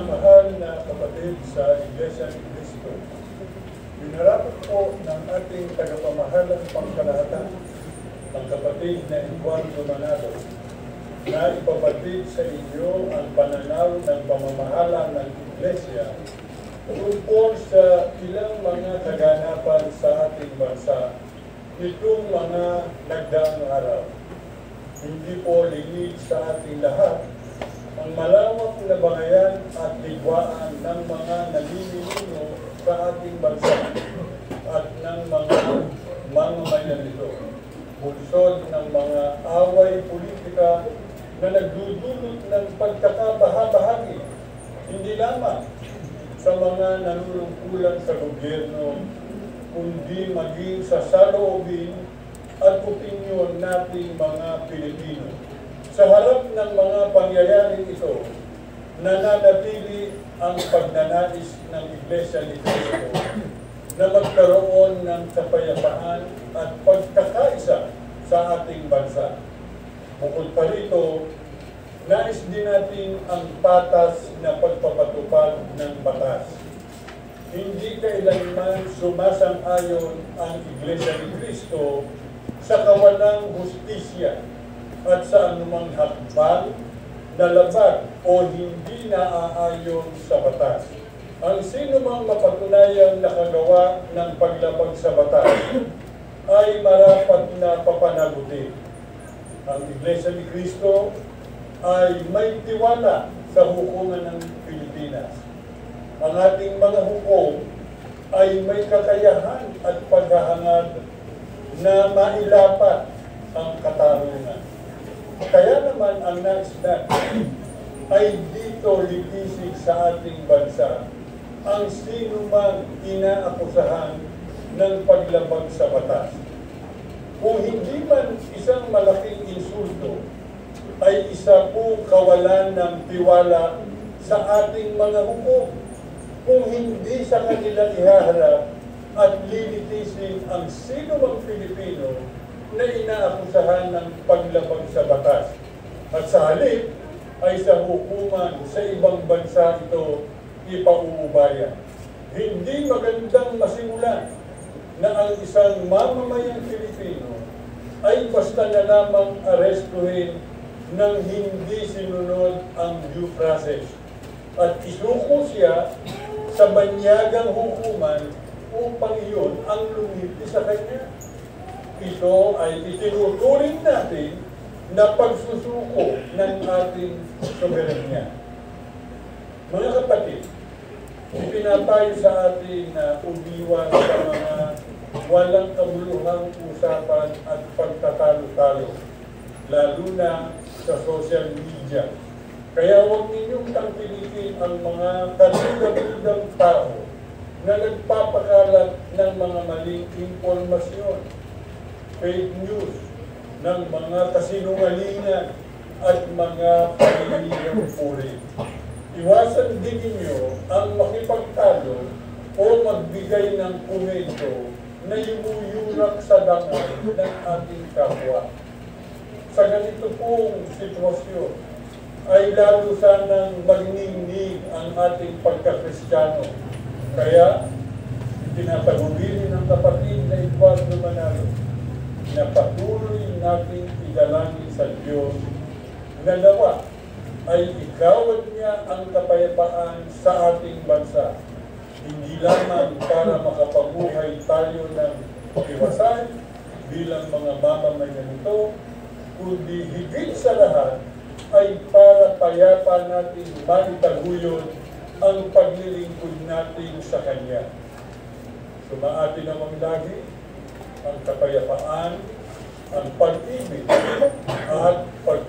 Minamahal na kapatid sa Iglesia ni Cristo, binarapat po ng ating tagapamahalang pangkalahatan, ang kapatid na Eduardo Manalo, na ipabatid sa inyo ang pananaw ng pamamahala ng Iglesia tungkol sa ilang mga kaganapan sa ating bansa nitong mga nagdaang araw. Hindi po lingid sa ating lahat ang malawak na bangayan at digwaan ng mga namimili sa ating bansa at ng mga mamamayan nito. Bulsod ng mga away politika na nagdudulot ng pagkakabahabahagi, hindi lamang sa mga nanunungkulan sa gobyerno, kundi maging sa saloobin at opinyon nating mga Pilipino. Sa harap ng mga pangyayaring ito, nananatili ang pagnanais ng Iglesia ni Cristo na magkaroon ng kapayapaan at pagkakaisa sa ating bansa. Bukod pa rito, nais din natin ang patas na pagpapatupad ng batas. Hindi kailanman sumasang-ayon ang Iglesia ni Cristo sa kawalang hustisya at sa anumang hakbang na labag o hindi naaayon sa batas. Ang sino mang mapatunayang nakagawa ng paglabag sa batas ay marapat na papanagutin. Ang Iglesia ni Cristo ay may tiwala sa hukuman ng Pilipinas. Ang ating mga hukom ay may kakayahan at paghahangad na mailapat ang katarungan. Kaya naman ang nais natin ay dito litisig sa ating bansa ang sino mang inaakusahan ng paglabag sa batas. Kung hindi man isang malaking insulto, ay isa po kawalan ng tiwala sa ating mga hukom. Kung hindi sa kanila ihaharap at lilitisin ang sino mang Pilipino na inaakusahan ng paglabag sa batas. At sa halip ay sa hukuman sa ibang bansa ito ipauubayan. Hindi magandang masimulan na ang isang mamamayang Pilipino ay basta na lamang arestuhin nang hindi sinunod ang due process at isuko siya sa banyagang hukuman upang iyon ang lumiti sa kanya. Ito ay itinuturing natin na pagsusuko ng ating soberanya. Mga kapatid, ipinapayo sa atin na umiwas sa mga walang kabuluhang usapan at pagtatalo-talo, lalo na sa social media. Kaya huwag ninyong tangkilikin ang mga kaduda-dudang tao na nagpapakalat ng mga maling impormasyon, fake news, ng mga kasinungalingan at mga paninigang puri. Iwasan din ninyo ang makipagtalo o magbigay ng komento na yumuyurak sa dangal ng ating kapwa. Sa ganito pong sitwasyon, ay lalo sanang magningning ang ating pagkakristyano. Kaya, pinapagubili ng kapatid na Eduardo Manalo na patuloy nating idalangin sa Diyos na nawa ay ikawad niya ang kapayapaan sa ating bansa. Hindi lamang para makapabuhay tayo ng iwasan bilang mga mamamayan nito, kundi higit sa lahat ay para payapa natin maitaguyod ang paglilingkod natin sa Kanya. Sumaatin namang lagi ang kapayapaan, ang pag-ibig at pag